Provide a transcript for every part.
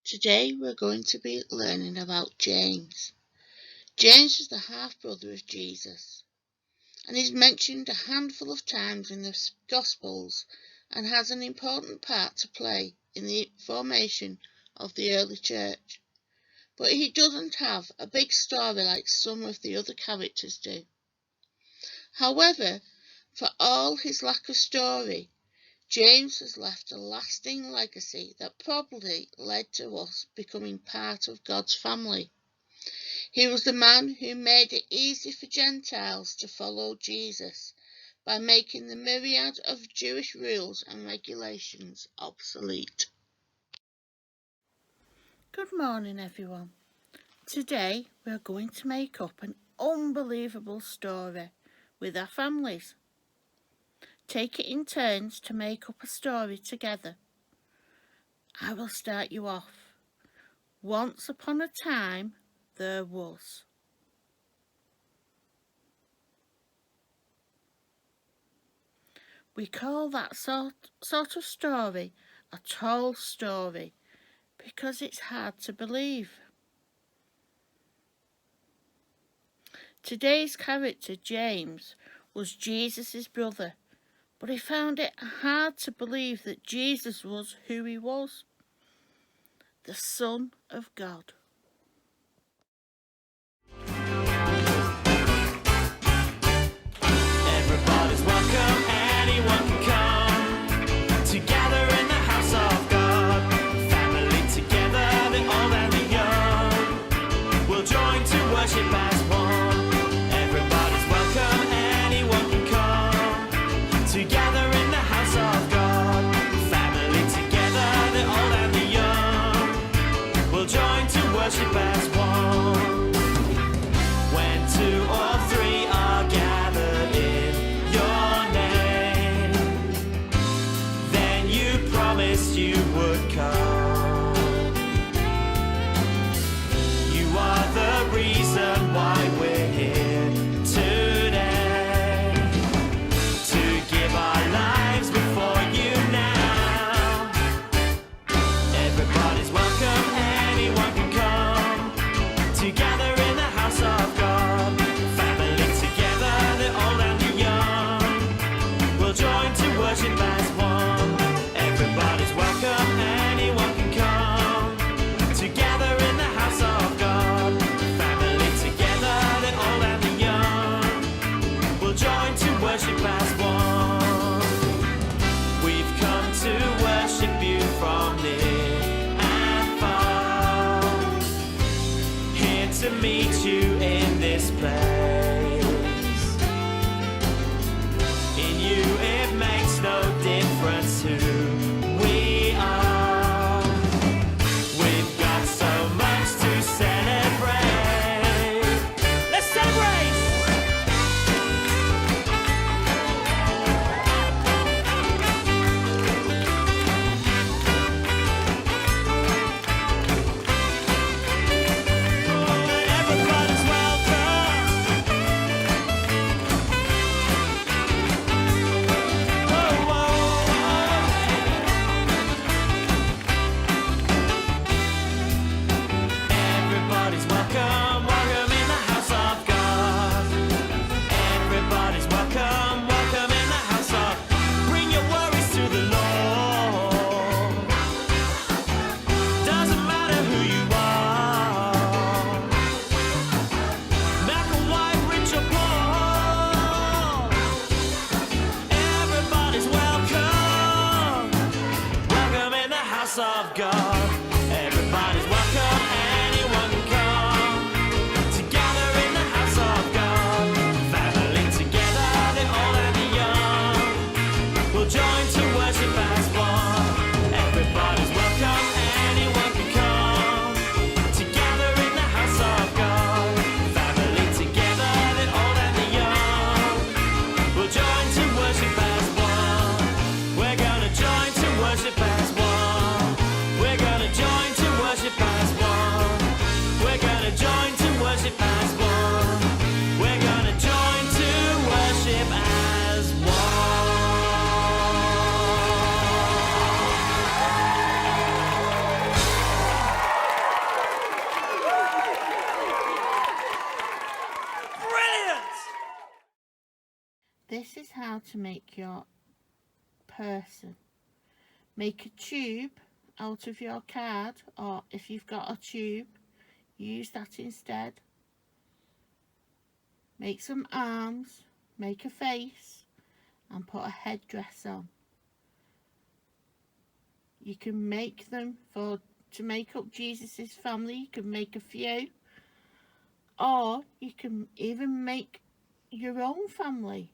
Today we're going to be learning about James. James was the half-brother of Jesus, and is mentioned a handful of times in the Gospels and has an important part to play in the formation of the early church. But he doesn't have a big story like some of the other characters do. However, for all his lack of story, James has left a lasting legacy that probably led to us becoming part of God's family. He was the man who made it easy for Gentiles to follow Jesus by making the myriad of Jewish rules and regulations obsolete. Good morning, everyone. Today we are going to make up an unbelievable story with our families. Take it in turns to make up a story together. I will start you off. Once upon a time, there was. We call that sort of story a tall story because it's hard to believe. Today's character, James, was Jesus' brother, but he found it hard to believe that Jesus was who he was, the Son of God. Everybody's welcome, anyone can come together in the house of God. Family together, the old and the young will join to worship as one. Everybody's welcome, anyone can come together in the house of God. Family together, the old and the young will join to worship as one. When two or three are gathered in your name, then you promised you would come. You are the reason why we're here today, to give our lives before you now. Everybody's welcome, anyone can come together in the house of God. Family together, the old and the young will join to worship as one. Everybody's welcome, anyone can come together in the house of God. Family together, the old and the young will join to worship as one. We've come to worship you from near and far, here to meet you in this place. In you it makes no difference who we are. We've got so much to celebrate. Let's celebrate! Everybody's welcome. Whoa, whoa. Everybody's welcome, welcome in the house of God. Everybody's welcome, welcome in the house of. Bring your worries to the Lord. Doesn't matter who you are, black or white, rich or poor. Everybody's welcome, welcome in the house of God. Everybody's welcome, anyone can come together in the house of God. Family together, the old and the young will join to worship as one. Everybody's welcome, anyone can come together in the house of God. Family together, the old and the young will join to worship as one. We're gonna join to worship as one. We're gonna is how to make your person. Make a tube out of your card, or if you've got a tube, use that instead. Make some arms, make a face, and put a headdress on. You can make them to make up Jesus' family. You can make a few, or you can even make your own family.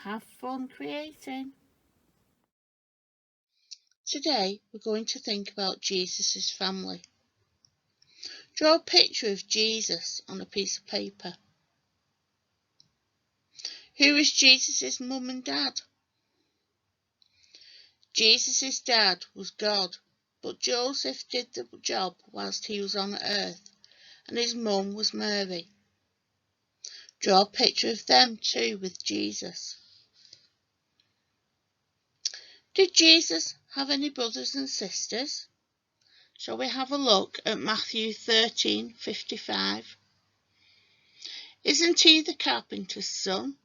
Have fun creating. Today we're going to think about Jesus' family. Draw a picture of Jesus on a piece of paper. Who is Jesus' mum and dad? Jesus' dad was God, but Joseph did the job whilst he was on earth, and his mum was Mary. Draw a picture of them too with Jesus. Did Jesus have any brothers and sisters? Shall we have a look at Matthew 13:55? Isn't he the carpenter's son?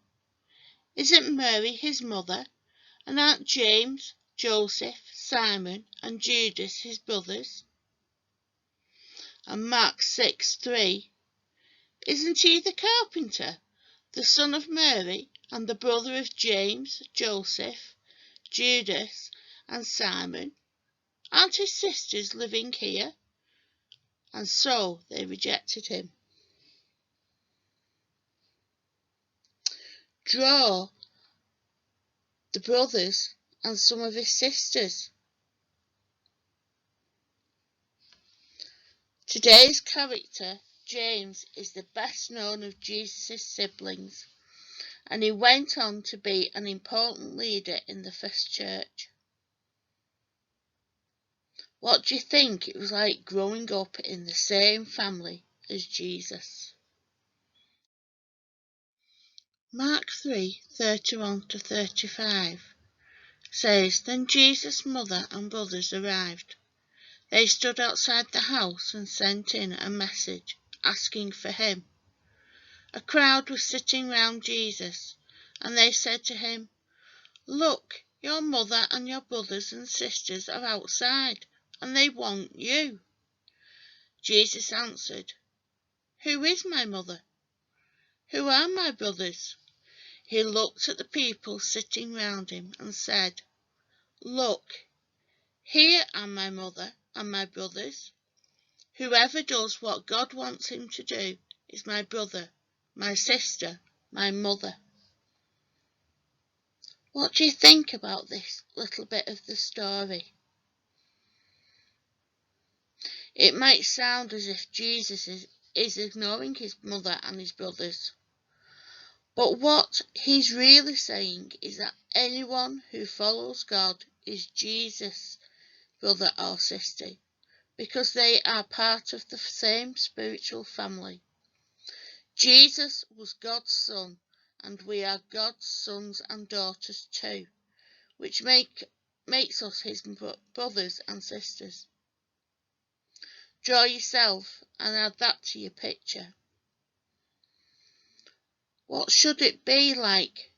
Isn't Mary his mother? And aren't James, Joseph, Simon and Judas his brothers? And Mark 6:3, isn't he the carpenter, the son of Mary, and the brother of James, Joseph, Judas and Simon? Aren't his sisters living here? And so they rejected him. Draw the brothers and some of his sisters. Today's character, James, is the best known of Jesus' siblings, and he went on to be an important leader in the first church. What do you think it was like growing up in the same family as Jesus? Mark 3:31-35 says, Then Jesus' mother and brothers arrived. They stood outside the house and sent in a message asking for him. A crowd was sitting round Jesus, and they said to him, Look, your mother and your brothers and sisters are outside, and they want you. Jesus answered, Who is my mother? Who are my brothers? He looked at the people sitting round him and said, Look, here are my mother and my brothers. Whoever does what God wants him to do is my brother, my sister, my mother. What do you think about this little bit of the story? It might sound as if Jesus is ignoring his mother and his brothers. But what he's really saying is that anyone who follows God is Jesus' brother or sister, because they are part of the same spiritual family. Jesus was God's son, and we are God's sons and daughters too, which makes us his brothers and sisters. Draw yourself and add that to your picture. What should it be like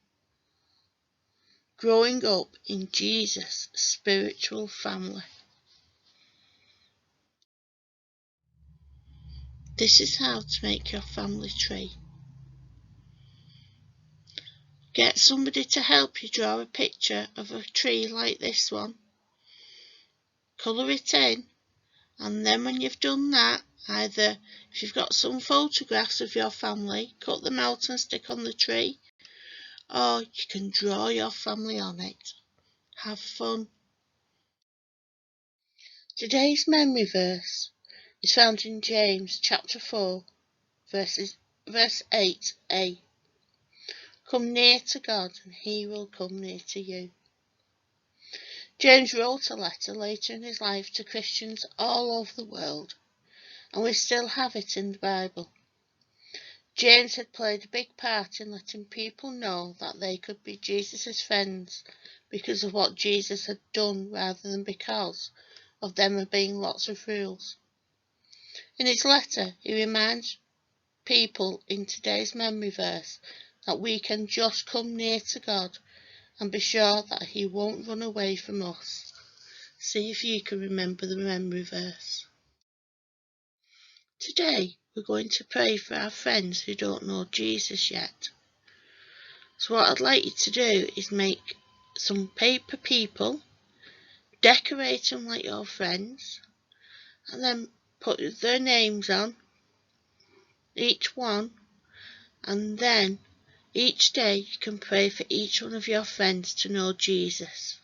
growing up in Jesus' spiritual family? This is how to make your family tree. Get somebody to help you draw a picture of a tree like this one. Colour it in, and then when you've done that, either if you've got some photographs of your family, cut them out and stick on the tree, or you can draw your family on it. Have fun. Today's memory verse is found in James chapter 4, verse 8a. Come near to God, and he will come near to you. James wrote a letter later in his life to Christians all over the world, and we still have it in the Bible. James had played a big part in letting people know that they could be Jesus' friends because of what Jesus had done rather than because of them being lots of rules. In his letter, he reminds people in today's memory verse that we can just come near to God and be sure that He won't run away from us. See if you can remember the memory verse. Today we're going to pray for our friends who don't know Jesus yet. So what I'd like you to do is make some paper people, decorate them like your friends, and then put their names on, each one, and then each day you can pray for each one of your friends to know Jesus.